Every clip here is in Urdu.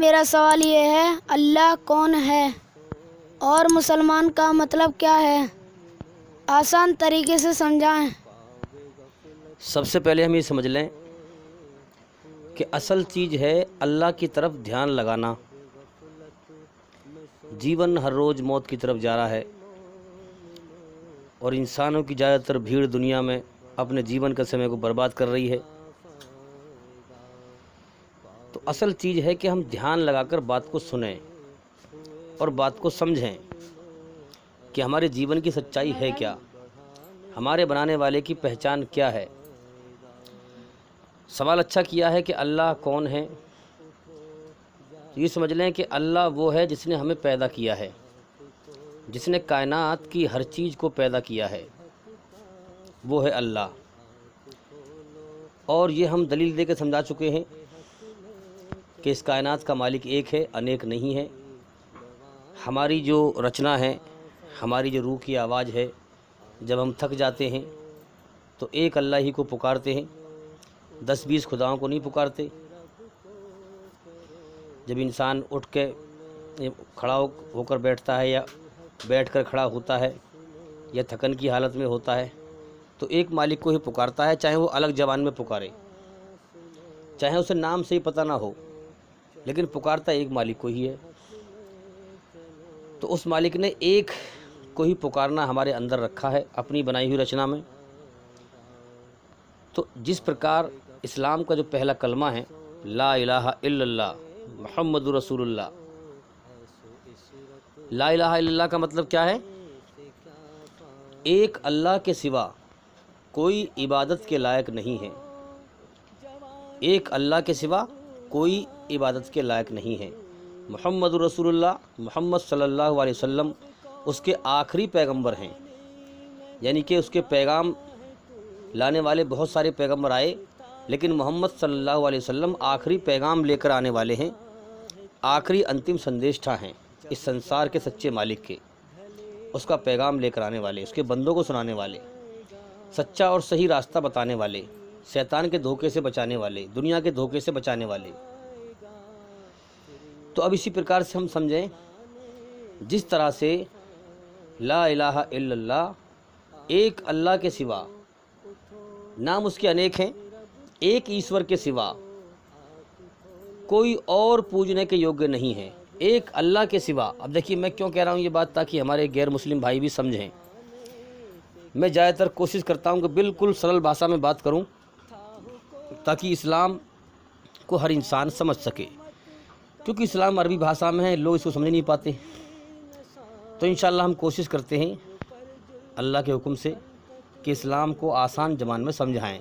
میرا سوال یہ ہے، اللہ کون ہے اور مسلمان کا مطلب کیا ہے؟ آسان طریقے سے سمجھائیں۔ سب سے پہلے ہم یہ سمجھ لیں کہ اصل چیز ہے اللہ کی طرف دھیان لگانا۔ جیون ہر روز موت کی طرف جا رہا ہے اور انسانوں کی زیادہ تر بھیڑ دنیا میں اپنے جیون کا سمے کو برباد کر رہی ہے۔ تو اصل چیز ہے کہ ہم دھیان لگا کر بات کو سنیں اور بات کو سمجھیں کہ ہمارے جیون کی سچائی ہے کیا، ہمارے بنانے والے کی پہچان کیا ہے۔ سوال اچھا کیا ہے کہ اللہ کون ہے۔ یہ سمجھ لیں کہ اللہ وہ ہے جس نے ہمیں پیدا کیا ہے، جس نے کائنات کی ہر چیز کو پیدا کیا ہے، وہ ہے اللہ۔ اور یہ ہم دلیل دے کے سمجھا چکے ہیں کہ اس کائنات کا مالک ایک ہے، انیک نہیں ہے۔ ہماری جو رچنا ہے، ہماری جو روح کی آواز ہے، جب ہم تھک جاتے ہیں تو ایک اللہ ہی کو پکارتے ہیں، 10-20 خداؤں کو نہیں پکارتے۔ جب انسان اٹھ کے کھڑا ہو کر بیٹھتا ہے یا بیٹھ کر کھڑا ہوتا ہے یا تھکن کی حالت میں ہوتا ہے تو ایک مالک کو ہی پکارتا ہے، چاہے وہ الگ زبان میں پکارے، چاہے اسے نام سے ہی پتہ نہ ہو، لیکن پکارتا ایک مالک کو ہی ہے۔ تو اس مالک نے ایک کو ہی پکارنا ہمارے اندر رکھا ہے اپنی بنائی ہوئی رچنا میں۔ تو جس پرکار اسلام کا جو پہلا کلمہ ہے لا الہ الا اللہ محمد رسول اللہ، لا الہ الا اللہ کا مطلب کیا ہے؟ ایک اللہ کے سوا کوئی عبادت کے لائق نہیں ہے، ایک اللہ کے سوا کوئی عبادت کے لائق نہیں ہے۔ محمد رسول اللہ، محمد صلی اللہ علیہ وسلم اس کے آخری پیغمبر ہیں، یعنی کہ اس کے پیغام لانے والے بہت سارے پیغمبر آئے، لیکن محمد صلی اللہ علیہ وسلم آخری پیغام لے کر آنے والے ہیں، آخری انتم سندیشٹھا ہیں اس سنسار کے سچے مالک کے، اس کا پیغام لے کر آنے والے، اس کے بندوں کو سنانے والے، سچا اور صحیح راستہ بتانے والے، شیطان کے دھوکے سے بچانے والے، دنیا کے دھوکے سے بچانے والے۔ تو اب اسی پرکار سے ہم سمجھیں، جس طرح سے لا الہ الا اللہ ایک اللہ کے سوا، نام اس کے انیک ہیں، ایک ایشور کے سوا کوئی اور پوجنے کے یوگیہ نہیں ہے، ایک اللہ کے سوا۔ اب دیکھیے میں کیوں کہہ رہا ہوں یہ بات، تاکہ ہمارے غیر مسلم بھائی بھی سمجھیں۔ میں زیادہ تر کوشش کرتا ہوں کہ بالکل سرل بھاشا میں بات کروں تاکہ اسلام کو ہر انسان سمجھ سکے، کیونکہ اسلام عربی بھاشا میں ہے، لوگ اس کو سمجھ نہیں پاتے۔ تو انشاءاللہ ہم کوشش کرتے ہیں اللہ کے حکم سے کہ اسلام کو آسان زبان میں سمجھائیں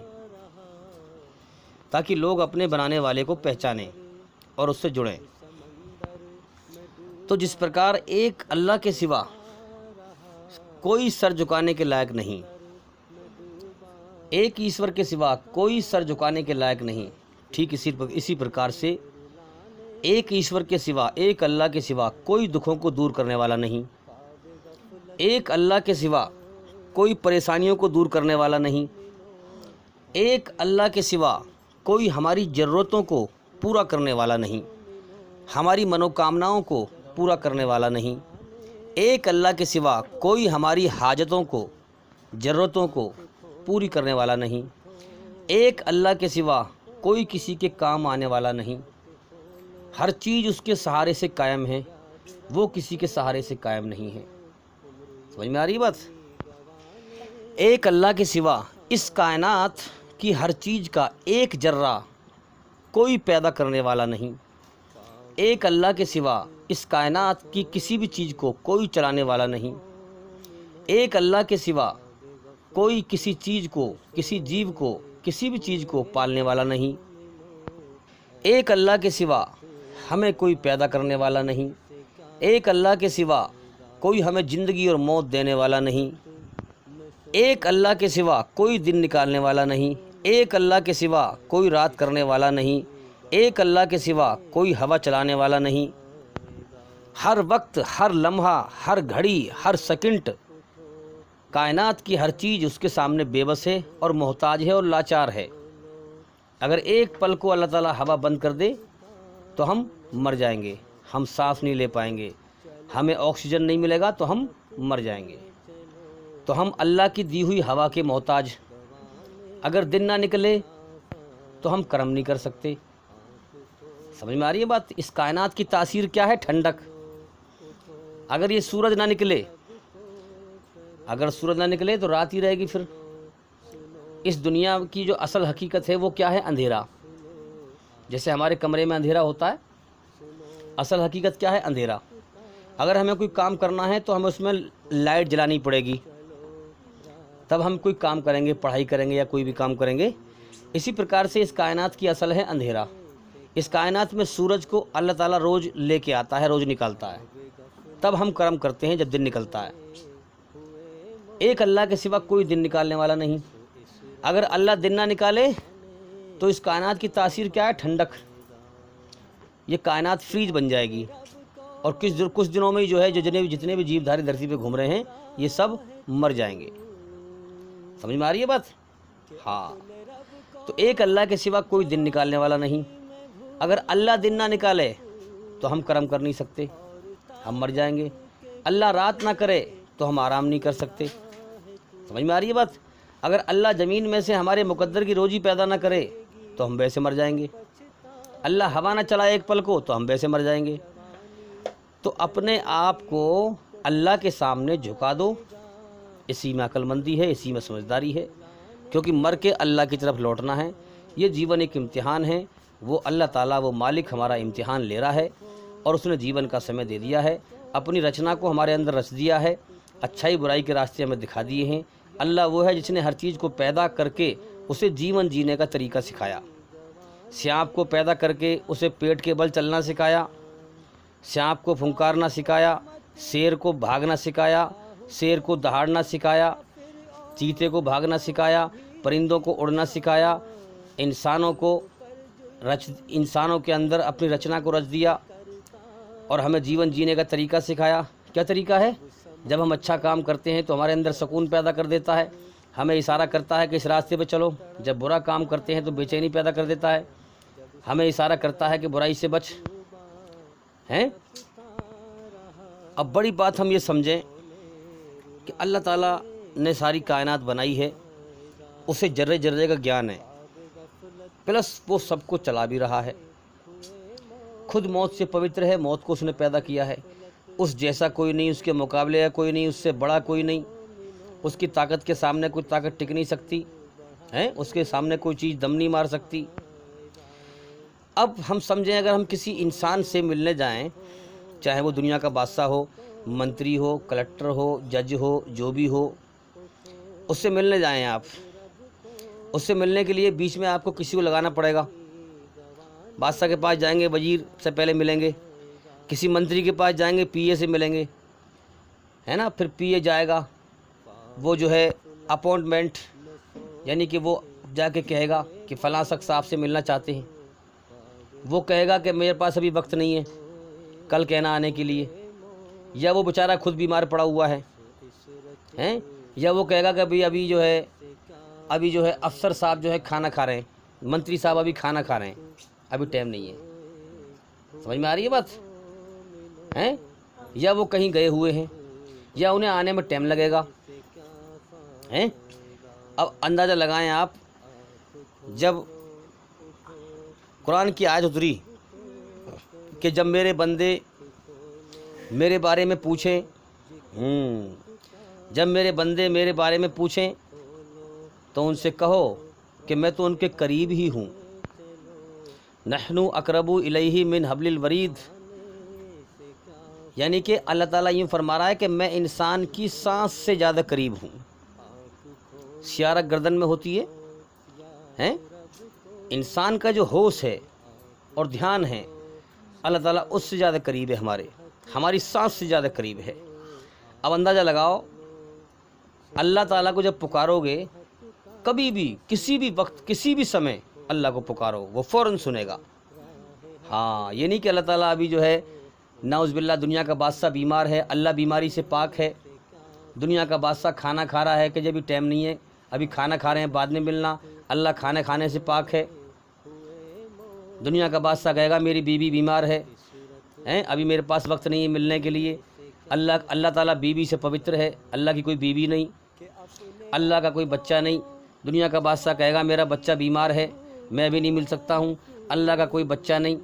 تاکہ لوگ اپنے بنانے والے کو پہچانیں اور اس سے جڑیں۔ تو جس پرکار ایک اللہ کے سوا کوئی سر جھکانے کے لائق نہیں، ایک ایشور کے سوا کوئی سر جھکانے کے لائق نہیں، ٹھیک اسی پرکار سے ایک ایشور کے سوا، ایک اللہ کے سوا کوئی دکھوں کو دور کرنے والا نہیں، ایک اللہ کے سوا کوئی پریشانیوں کو دور کرنے والا نہیں، ایک اللہ کے سوا کوئی ہماری ضرورتوں کو پورا کرنے والا نہیں، ہماری منوکامناؤں کو پورا کرنے والا نہیں، ایک اللہ کے سوا کوئی ہماری حاجتوں کو، ضرورتوں کو پوری کرنے والا نہیں، ایک اللہ کے سوا کوئی کسی کے کام آنے والا نہیں، ہر چیز اس کے سہارے سے قائم ہے، وہ کسی کے سہارے سے قائم نہیں ہے۔ سمجھ میں آ رہی بات؟ ایک اللہ کے سوا اس کائنات کی ہر چیز کا ایک ذرہ کوئی پیدا کرنے والا نہیں، ایک اللہ کے سوا اس کائنات کی کسی بھی چیز کو کوئی چلانے والا نہیں، ایک اللہ کے سوا کوئی کسی چیز کو، کسی جیو کو، کسی بھی چیز کو پالنے والا نہیں، ایک اللہ کے سوا ہمیں کوئی پیدا کرنے والا نہیں، ایک اللہ کے سوا کوئی ہمیں زندگی اور موت دینے والا نہیں، ایک اللہ کے سوا کوئی دن نکالنے والا نہیں، ایک اللہ کے سوا کوئی رات کرنے والا نہیں، ایک اللہ کے سوا کوئی ہوا چلانے والا نہیں۔ ہر وقت، ہر لمحہ، ہر گھڑی، ہر سیکنڈ کائنات کی ہر چیز اس کے سامنے بے بس ہے اور محتاج ہے اور لاچار ہے۔ اگر ایک پل کو اللہ تعالیٰ ہوا بند کر دے تو ہم مر جائیں گے، ہم سانس نہیں لے پائیں گے، ہمیں آکسیجن نہیں ملے گا تو ہم مر جائیں گے۔ تو ہم اللہ کی دی ہوئی ہوا کے محتاج، اگر دن نہ نکلے تو ہم کرم نہیں کر سکتے۔ سمجھ میں آ رہی ہے بات؟ اس کائنات کی تاثیر کیا ہے؟ ٹھنڈک۔ اگر یہ سورج نہ نکلے، اگر سورج نہ نکلے تو رات ہی رہے گی۔ پھر اس دنیا کی جو اصل حقیقت ہے وہ کیا ہے؟ اندھیرا۔ جیسے ہمارے کمرے میں اندھیرا ہوتا ہے، اصل حقیقت کیا ہے؟ اندھیرا۔ اگر ہمیں کوئی کام کرنا ہے تو ہمیں اس میں لائٹ جلانی پڑے گی، تب ہم کوئی کام کریں گے، پڑھائی کریں گے یا کوئی بھی کام کریں گے۔ اسی پرکار سے اس کائنات کی اصل ہے اندھیرا۔ اس کائنات میں سورج کو اللہ تعالیٰ روز لے کے آتا ہے، روز نکالتا ہے، تب ہم کرم کرتے ہیں جب دن نکلتا ہے۔ ایک اللہ کے سوا کوئی دن نکالنے والا نہیں۔ اگر اللہ دن نہ نکالے تو اس کائنات کی تاثیر کیا ہے؟ ٹھنڈک۔ یہ کائنات فریج بن جائے گی، اور کچھ دنوں میں ہی جو ہے جتنے بھی جیو دھاری دھرتی پہ گھوم رہے ہیں یہ سب مر جائیں گے۔ سمجھ میں آ رہی ہے بات؟ ہاں۔ تو ایک اللہ کے سوا کوئی دن نکالنے والا نہیں۔ اگر اللہ دن نہ نکالے تو ہم کرم کر نہیں سکتے، ہم مر جائیں گے۔ اللہ رات نہ کرے تو ہم آرام نہیں کر سکتے۔ سمجھ میں آ رہی ہے بات؟ اگر اللہ زمین میں سے ہمارے مقدر کی روزی پیدا نہ کرے تو ہم ویسے مر جائیں گے۔ اللہ ہوا نہ چلائے ایک پل کو تو ہم ویسے مر جائیں گے۔ تو اپنے آپ کو اللہ کے سامنے جھکا دو، اسی میں عقل مندی ہے، اسی میں سمجھداری ہے، کیونکہ مر کے اللہ کی طرف لوٹنا ہے۔ یہ جیون ایک امتحان ہے، وہ اللہ تعالیٰ، وہ مالک ہمارا امتحان لے رہا ہے، اور اس نے جیون کا سمے دے دیا ہے، اپنی رچنا کو ہمارے اندر رچ دیا ہے، اچھائی برائی کے راستے ہمیں دکھا دیے ہیں۔ اللہ وہ ہے جس نے ہر چیز کو پیدا کر کے اسے جیون جینے کا طریقہ سکھایا۔ سانپ کو پیدا کر کے اسے پیٹ کے بل چلنا سکھایا، سانپ کو پھنکارنا سکھایا، شیر کو بھاگنا سکھایا، شیر کو دہاڑنا سکھایا، چیتے کو بھاگنا سکھایا، پرندوں کو اڑنا سکھایا، انسانوں کے اندر اپنی رچنا کو رچ دیا، اور ہمیں جیون جینے کا طریقہ سکھایا۔ کیا طریقہ ہے؟ جب ہم اچھا کام کرتے ہیں تو ہمارے اندر سکون پیدا کر دیتا ہے، ہمیں اشارہ کرتا ہے کہ اس راستے پہ چلو۔ جب برا کام کرتے ہیں تو بے چینی پیدا کر دیتا ہے، ہمیں اشارہ کرتا ہے کہ برائی سے بچ ہیں۔ اب بڑی بات ہم یہ سمجھیں کہ اللہ تعالیٰ نے ساری کائنات بنائی ہے، اسے ذرے ذرے کا گیان ہے، پلس وہ سب کو چلا بھی رہا ہے، خود موت سے پوتر ہے، موت کو اس نے پیدا کیا ہے، اس جیسا کوئی نہیں، اس کے مقابلے کا کوئی نہیں، اس سے بڑا کوئی نہیں، اس کی طاقت کے سامنے کوئی طاقت ٹک نہیں سکتی ہے، اس کے سامنے کوئی چیز دم نہیں مار سکتی۔ اب ہم سمجھیں، اگر ہم کسی انسان سے ملنے جائیں، چاہے وہ دنیا کا بادشاہ ہو، منتری ہو، کلکٹر ہو، جج ہو، جو بھی ہو، اس سے ملنے جائیں آپ، اس سے ملنے کے لیے بیچ میں آپ کو کسی کو لگانا پڑے گا۔ بادشاہ کے پاس جائیں گے، وزیر سے پہلے ملیں گے، کسی منتری کے پاس جائیں گے، پی اے سے ملیں گے، ہے نا، پھر پی اے جائے گا، وہ جو ہے اپوائنٹمنٹ، یعنی کہ وہ جا کے کہے گا کہ فلاں شخص آپ سے ملنا چاہتے ہیں، وہ کہے گا کہ میرے پاس ابھی وقت نہیں ہے، کل کہنا آنے کے لیے، یا وہ بیچارہ خود بیمار پڑا ہوا ہے ہیں، یا وہ کہے گا کہ ابھی جو ہے افسر صاحب جو ہے کھانا کھا رہے ہیں، منتری صاحب ابھی کھانا کھا رہے ہیں، ابھی ٹائم نہیں ہے۔ سمجھ میں آ رہی ہے بات؟ ہیں، یا وہ کہیں گئے ہوئے ہیں، یا انہیں آنے میں ٹائم لگے گا ہیں۔ اب اندازہ لگائیں آپ، جب قرآن کی آیت اتری کہ جب میرے بندے میرے بارے میں پوچھیں، جب میرے بندے میرے بارے میں پوچھیں تو ان سے کہو کہ میں تو ان کے قریب ہی ہوں، نحن اقرب الیہ من حبل الورید، یعنی کہ اللہ تعالیٰ یوں فرما رہا ہے کہ میں انسان کی سانس سے زیادہ قریب ہوں۔ سیارہ گردن میں ہوتی ہے، انسان کا جو ہوش ہے اور دھیان ہے، اللہ تعالیٰ اس سے زیادہ قریب ہے، ہماری سانس سے زیادہ قریب ہے۔ اب اندازہ لگاؤ، اللہ تعالیٰ کو جب پکارو گے، کبھی بھی کسی بھی وقت کسی بھی سمے اللہ کو پکارو، وہ فوراً سنے گا۔ ہاں، یہ نہیں کہ اللہ تعالیٰ ابھی جو ہے نعوذ باللہ دنیا کا بادشاہ بیمار ہے، اللہ بیماری سے پاک ہے، دنیا کا بادشاہ کھانا کھا رہا ہے کہ جب ابھی ٹائم نہیں ہے، ابھی کھانا کھا رہے ہیں بعد میں ملنا، اللہ کھانے سے پاک ہے۔ دنیا کا بادشاہ کہے گا میری بیوی بیمار ہے، ہیں ابھی میرے پاس وقت نہیں ہے ملنے کے لیے. اللہ تعالیٰ بیوی سے پوتر ہے. اللہ کی کوئی بیوی نہیں, اللہ کا کوئی بچہ نہیں. دنیا کا بادشاہ کہے گا میرا بچہ بیمار ہے, میں بھی نہیں مل سکتا ہوں. اللہ کا کوئی بچہ نہیں.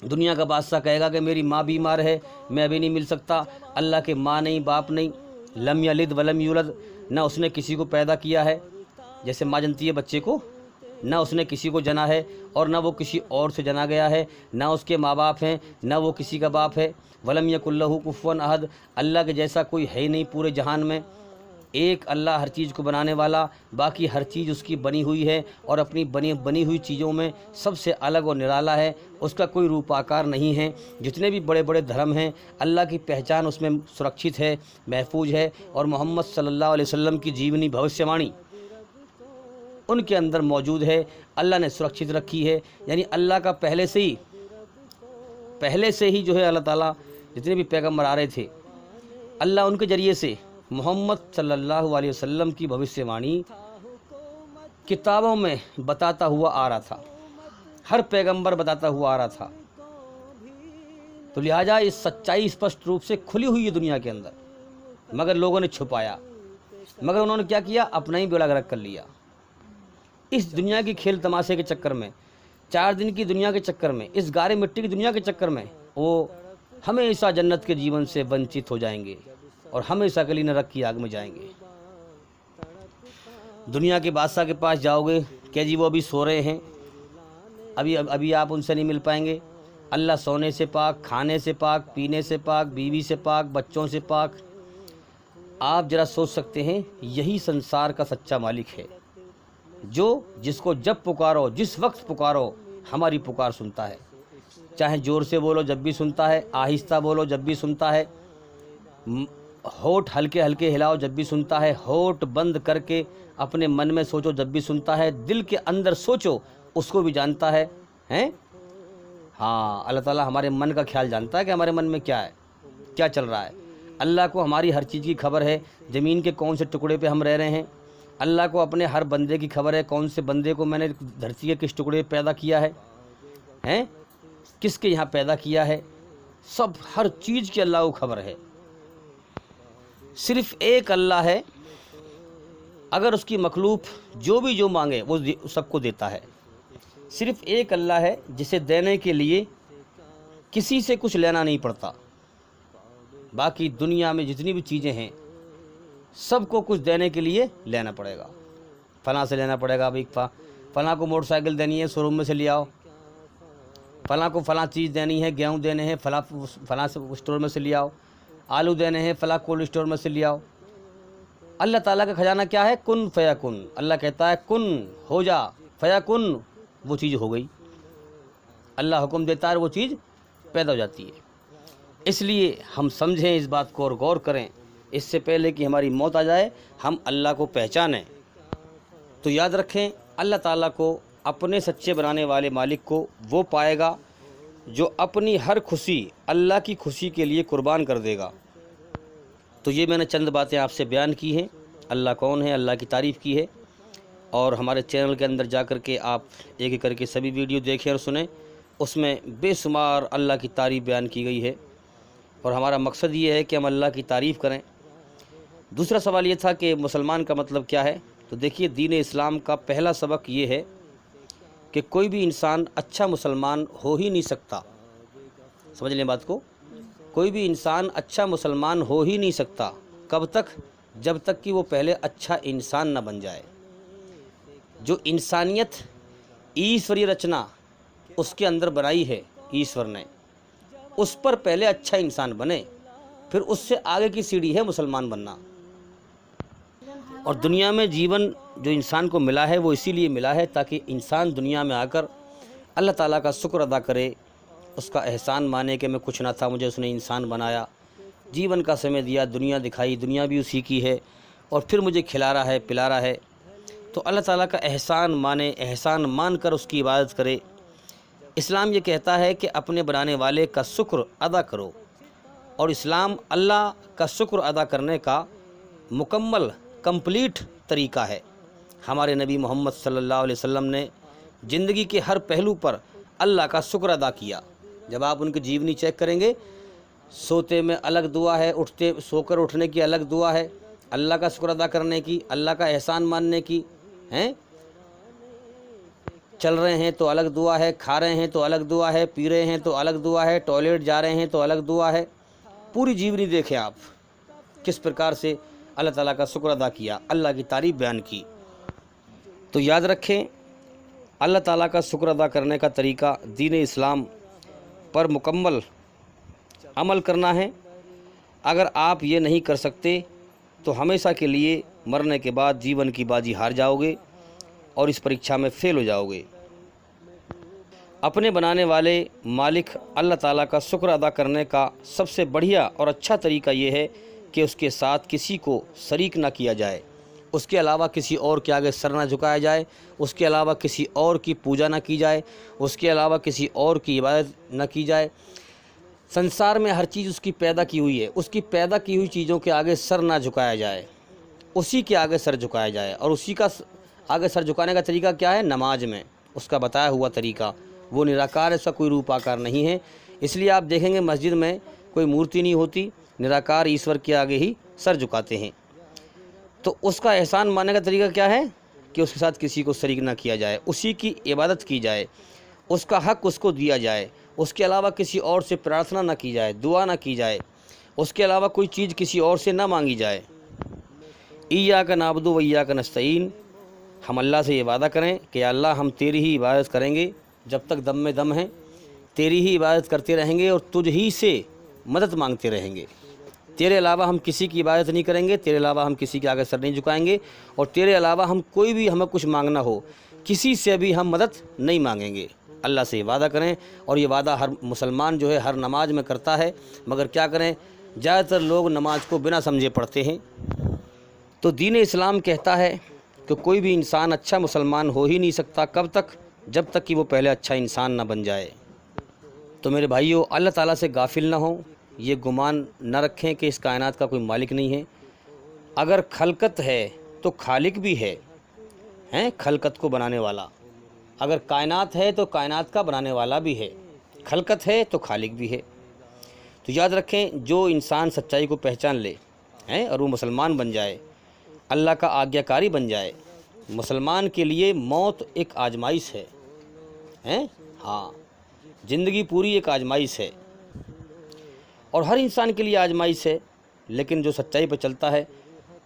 دنیا کا بادشاہ کہے گا کہ میری ماں بیمار ہے, میں بھی نہیں مل سکتا. اللہ کے ماں نہیں, باپ نہیں. لم یلد ولم یولد, نہ اس نے کسی کو پیدا کیا ہے, جیسے ماں جنتی ہے بچے کو, نہ اس نے کسی کو جنا ہے اور نہ وہ کسی اور سے جنا گیا ہے. نہ اس کے ماں باپ ہیں, نہ وہ کسی کا باپ ہے. ولم یکن لہ کفوا احد, اللہ کے جیسا کوئی ہے ہی نہیں پورے جہان میں. ایک اللہ ہر چیز کو بنانے والا, باقی ہر چیز اس کی بنی ہوئی ہے اور اپنی بنی ہوئی چیزوں میں سب سے الگ اور نرالا ہے. اس کا کوئی روپ آکار نہیں ہے. جتنے بھی بڑے بڑے دھرم ہیں اللہ کی پہچان اس میں سرکشت ہے, محفوظ ہے, اور محمد صلی اللہ علیہ وسلم کی جیونی بھوشیوانی ان کے اندر موجود ہے. اللہ نے سرکشت رکھی ہے. یعنی اللہ کا پہلے سے ہی جو ہے اللہ تعالیٰ جتنے بھی پیغمبر آ رہے تھے, اللہ ان کے ذریعے سے محمد صلی اللہ علیہ وسلم کی بھوشیوانی کتابوں میں بتاتا ہوا آ رہا تھا. ہر پیغمبر بتاتا ہوا آ رہا تھا. تو لہٰذا اس سچائی اسپشٹ روپ سے کھلی ہوئی ہے دنیا کے اندر, مگر لوگوں نے چھپایا. مگر انہوں نے کیا کیا, اپنا ہی بیڑا غرق کر لیا. اس دنیا کی کھیل تماشے کے چکر میں, 4 دن کی دنیا کے چکر میں, اس گارے مٹی کی دنیا کے چکر میں وہ ہمیشہ جنت کے جیون سے ونچت ہو جائیں گے اور ہمیشہ کے لیے نرک کی آگ میں جائیں گے. دنیا کے بادشاہ کے پاس جاؤ گے کہ جی وہ ابھی سو رہے ہیں, ابھی آپ ان سے نہیں مل پائیں گے. اللہ سونے سے پاک, کھانے سے پاک, پینے سے پاک, بیوی سے پاک, بچوں سے پاک. آپ ذرا سوچ سکتے ہیں یہی سنسار کا سچا مالک ہے, جو جس کو جب پکارو, جس وقت پکارو, ہماری پکار سنتا ہے. چاہے زور سے بولو جب بھی سنتا ہے, آہستہ بولو جب بھی سنتا ہے, ہونٹ ہلکے ہلکے ہلاؤ جب بھی سنتا ہے, ہونٹ بند کر کے اپنے من میں سوچو جب بھی سنتا ہے, دل کے اندر سوچو اس کو بھی جانتا ہے. ہاں, اللہ تعالیٰ ہمارے من کا خیال جانتا ہے کہ ہمارے من میں کیا ہے, کیا چل رہا ہے. اللہ کو ہماری ہر چیز کی خبر ہے, زمین کے کون سے ٹکڑے پہ ہم رہ رہے ہیں. اللہ کو اپنے ہر بندے کی خبر ہے, کون سے بندے کو میں نے دھرتی کے کس ٹکڑے پہ پیدا کیا ہے, کس کے یہاں پیدا کیا ہے. سب ہر چیز کی اللہ کو خبر ہے. صرف ایک اللہ ہے, اگر اس کی مخلوق جو مانگے وہ سب کو دیتا ہے. صرف ایک اللہ ہے جسے دینے کے لیے کسی سے کچھ لینا نہیں پڑتا. باقی دنیا میں جتنی بھی چیزیں ہیں سب کو کچھ دینے کے لیے لینا پڑے گا. فلاں سے لینا پڑے گا, بھائی فلاں کو موٹر سائیکل دینی ہے شو روم میں سے لے آؤ, فلاں کو فلاں چیز دینی ہے, گیہوں دینے ہیں فلاں سے اسٹور میں سے لے آؤ, آلو دینے ہیں فلاں کولڈ اسٹور میں سے لے آؤ. اللہ تعالیٰ کا خزانہ کیا ہے, کن فیکن. اللہ کہتا ہے کن ہو جا, فیکن وہ چیز ہو گئی. اللہ حکم دیتا ہے اور وہ چیز پیدا ہو جاتی ہے. اس لیے ہم سمجھیں اس بات کو اور غور کریں, اس سے پہلے کہ ہماری موت آ جائے ہم اللہ کو پہچانیں. تو یاد رکھیں اللہ تعالیٰ کو, اپنے سچے بنانے والے مالک کو وہ پائے گا جو اپنی ہر خوشی اللہ کی خوشی کے لیے قربان کر دے گا. تو یہ میں نے چند باتیں آپ سے بیان کی ہیں. اللہ کون ہے, اللہ کی تعریف کی ہے, اور ہمارے چینل کے اندر جا کر کے آپ ایک ایک کر کے سبھی ویڈیو دیکھیں اور سنیں. اس میں بے شمار اللہ کی تعریف بیان کی گئی ہے, اور ہمارا مقصد یہ ہے کہ ہم اللہ کی تعریف کریں. دوسرا سوال یہ تھا کہ مسلمان کا مطلب کیا ہے. تو دیکھیے دین اسلام کا پہلا سبق یہ ہے کہ کوئی بھی انسان اچھا مسلمان ہو ہی نہیں سکتا. سمجھ لیں بات کو, کوئی بھی انسان اچھا مسلمان ہو ہی نہیں سکتا. کب تک, جب تک کہ وہ پہلے اچھا انسان نہ بن جائے. جو انسانیت ایشوری رچنا اس کے اندر بنائی ہے ایشور نے, اس پر پہلے اچھا انسان بنے, پھر اس سے آگے کی سیڑھی ہے مسلمان بننا. اور دنیا میں جیون جو انسان کو ملا ہے وہ اسی لیے ملا ہے تاکہ انسان دنیا میں آ کر اللہ تعالیٰ کا شکر ادا کرے, اس کا احسان مانے کہ میں کچھ نہ تھا, مجھے اس نے انسان بنایا, جیون کا سمے دیا, دنیا دکھائی, دنیا بھی اسی کی ہے, اور پھر مجھے کھلا رہا ہے, پلا رہا ہے. تو اللہ تعالیٰ کا احسان مانے, احسان مان کر اس کی عبادت کرے. اسلام یہ کہتا ہے کہ اپنے بنانے والے کا شکر ادا کرو, اور اسلام اللہ کا شکر ادا کرنے کا مکمل کمپلیٹ طریقہ ہے. ہمارے نبی محمد صلی اللہ علیہ وسلم نے زندگی کے ہر پہلو پر اللہ کا شکر ادا کیا. جب آپ ان کی جیونی چیک کریں گے، سوتے میں الگ دعا ہے، سو کر اٹھنے کی الگ دعا ہے، اللہ کا شکر ادا کرنے کی، اللہ کا احسان ماننے کی ہیں، چل رہے ہیں تو الگ دعا ہے، کھا رہے ہیں تو الگ دعا ہے، پی رہے ہیں تو الگ دعا ہے، ٹوائلٹ جا رہے ہیں تو الگ دعا ہے۔ پوری جیونی دیکھیں آپ کس پرکار سے اللہ تعالیٰ کا شکر ادا کیا، اللہ کی تعریف بیان کی۔ تو یاد رکھیں، اللہ تعالیٰ کا شکر ادا کرنے کا طریقہ دین اسلام پر مکمل عمل کرنا ہے۔ اگر آپ یہ نہیں کر سکتے تو ہمیشہ کے لیے مرنے کے بعد جیون کی بازی ہار جاؤ گے اور اس پریکشا میں فیل ہو جاؤ گے۔ اپنے بنانے والے مالک اللہ تعالیٰ کا شکر ادا کرنے کا سب سے بڑھیا اور اچھا طریقہ یہ ہے کہ اس کے ساتھ کسی کو شریک نہ کیا جائے، اس کے علاوہ کسی اور کے آگے سر نہ جھکایا جائے، اس کے علاوہ کسی اور کی پوجا نہ کی جائے، اس کے علاوہ کسی اور کی عبادت نہ کی جائے۔ سنسار میں ہر چیز اس کی پیدا کی ہوئی ہے، اس کی پیدا کی ہوئی چیزوں کے آگے سر نہ جھکایا جائے، اسی کے آگے سر جھکایا جائے۔ اور اسی کا آگے سر جھکانے کا طریقہ کیا ہے؟ نماز میں اس کا بتایا ہوا طریقہ، وہ نراکار ہے، اس کا کوئی روپ آکار نہیں ہے۔ اس لیے آپ دیکھیں گے مسجد میں کوئی مورتی نہیں ہوتی، نراکار ایشور کے آگے ہی سر جھکاتے ہیں۔ تو اس کا احسان ماننے کا طریقہ کیا ہے کہ اس کے ساتھ کسی کو شریک نہ کیا جائے، اسی کی عبادت کی جائے، اس کا حق اس کو دیا جائے، اس کے علاوہ کسی اور سے پرارتھنا نہ کی جائے، دعا نہ کی جائے، اس کے علاوہ کوئی چیز کسی اور سے نہ مانگی جائے۔ ایاک نعبد و ایاک نستعین، ہم اللہ سے یہ وعدہ کریں کہ یا اللہ ہم تیری ہی عبادت کریں گے جب تک دم میں دم ہے، تیری ہی عبادت کرتے رہیں گے اور تجھ ہی سے مدد مانگتے رہیں گے، تیرے علاوہ ہم کسی کی عبادت نہیں کریں گے، تیرے علاوہ ہم کسی کے آگے سر نہیں جھکائیں گے، اور تیرے علاوہ ہم کوئی بھی ہمیں کچھ مانگنا ہو کسی سے بھی ہم مدد نہیں مانگیں گے۔ اللہ سے یہ وعدہ کریں، اور یہ وعدہ ہر مسلمان جو ہے ہر نماز میں کرتا ہے، مگر کیا کریں، زیادہ تر لوگ نماز کو بنا سمجھے پڑھتے ہیں۔ تو دین اسلام کہتا ہے کہ کوئی بھی انسان اچھا مسلمان ہو ہی نہیں سکتا، کب تک؟ جب تک کہ وہ پہلے اچھا انسان نہ بن جائے۔ تو میرے بھائیو، اللہ تعالیٰ سے غافل نہ ہوں، یہ گمان نہ رکھیں کہ اس کائنات کا کوئی مالک نہیں ہے۔ اگر خلقت ہے تو خالق بھی ہے، خلقت کو بنانے والا۔ اگر کائنات ہے تو کائنات کا بنانے والا بھی ہے، خلقت ہے تو خالق بھی ہے۔ تو یاد رکھیں، جو انسان سچائی کو پہچان لے اور وہ مسلمان بن جائے، اللہ کا آگیا کاری بن جائے، مسلمان کے لیے موت ایک آزمائش ہے، ہاں، زندگی پوری ایک آزمائش ہے، اور ہر انسان کے لیے آزمائش ہے، لیکن جو سچائی پہ چلتا ہے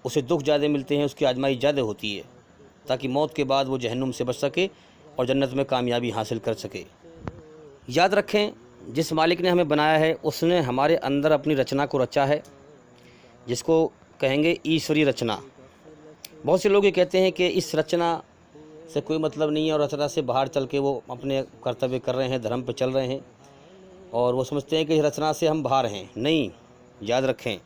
اسے دکھ زیادہ ملتے ہیں، اس کی آزمائش زیادہ ہوتی ہے، تاکہ موت کے بعد وہ جہنم سے بچ سکے اور جنت میں کامیابی حاصل کر سکے۔ یاد رکھیں، جس مالک نے ہمیں بنایا ہے اس نے ہمارے اندر اپنی رچنا کو رچا ہے، جس کو کہیں گے ایشوری رچنا۔ بہت سے لوگ یہ کہتے ہیں کہ اس رچنا سے کوئی مطلب نہیں ہے، اور رچنا سے باہر چل کے وہ اپنے کرتویہ کر رہے ہیں، دھرم پہ چل رہے ہیں، اور وہ سمجھتے ہیں کہ اس رچنا سے ہم باہر ہیں۔ نہیں، یاد رکھیں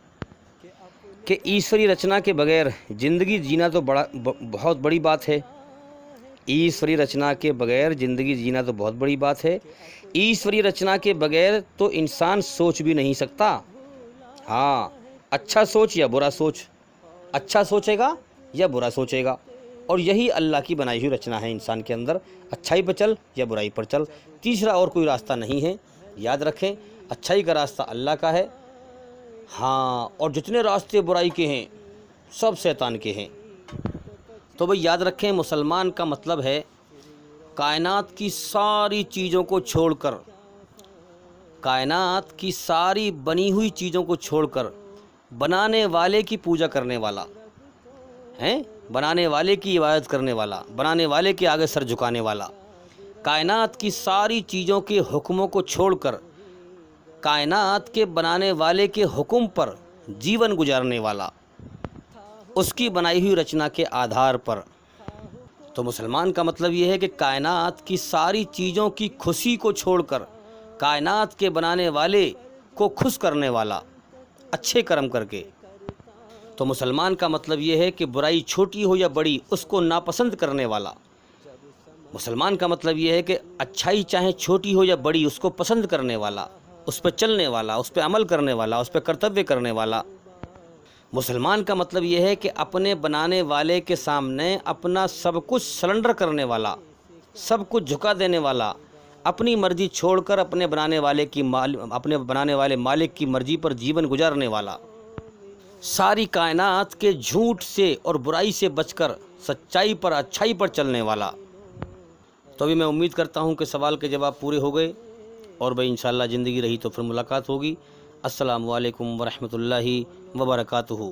کہ ایشوری رچنا کے بغیر زندگی جینا تو بہت بڑی بات ہے۔ ایشوری رچنا کے بغیر زندگی جینا تو بہت بڑی بات ہے۔ ایشوری رچنا کے بغیر تو انسان سوچ بھی نہیں سکتا۔ ہاں، اچھا سوچ یا برا سوچ، اچھا سوچے گا یا برا سوچے گا، اور یہی اللہ کی بنائی ہوئی رچنا ہے انسان کے اندر، اچھائی پر چل یا برائی پر چل، تیسرا اور کوئی راستہ نہیں ہے۔ یاد رکھیں، اچھائی کا راستہ اللہ کا ہے، ہاں، اور جتنے راستے برائی کے ہیں سب شیطان کے ہیں۔ تو بھئی یاد رکھیں، مسلمان کا مطلب ہے کائنات کی ساری چیزوں کو چھوڑ کر، کائنات کی ساری بنی ہوئی چیزوں کو چھوڑ کر بنانے والے کی پوجا کرنے والا، بنانے والے کی عبادت کرنے والا، بنانے والے کے آگے سر جھکانے والا، کائنات کی ساری چیزوں کے حکموں کو چھوڑ کر کائنات کے بنانے والے کے حکم پر جیون گزارنے والا، اس کی بنائی ہوئی رچنا کے آدھار پر۔ تو مسلمان کا مطلب یہ ہے کہ کائنات کی ساری چیزوں کی خوشی کو چھوڑ کر کائنات کے بنانے والے کو خوش کرنے والا، اچھے کرم کر کے۔ تو مسلمان کا مطلب یہ ہے کہ برائی چھوٹی ہو یا بڑی اس کو ناپسند کرنے والا۔ مسلمان کا مطلب یہ ہے کہ اچھائی چاہے چھوٹی ہو یا بڑی اس کو پسند کرنے والا، اس پہ چلنے والا، اس پہ عمل کرنے والا، اس پہ کرتویہ کرنے والا۔ مسلمان کا مطلب یہ ہے کہ اپنے بنانے والے کے سامنے اپنا سب کچھ سرنڈر کرنے والا، سب کچھ جھکا دینے والا، اپنی مرضی چھوڑ کر اپنے بنانے والے مالک کی مرضی پر جیون گزارنے والا، ساری کائنات کے جھوٹ سے اور برائی سے بچ کر سچائی پر اچھائی پر چلنے والا۔ تو ابھی میں امید کرتا ہوں کہ سوال کے جواب پورے ہو گئے، اور بھائی انشاءاللہ زندگی رہی تو پھر ملاقات ہوگی۔ السلام علیکم ورحمۃ اللہ وبرکاتہ۔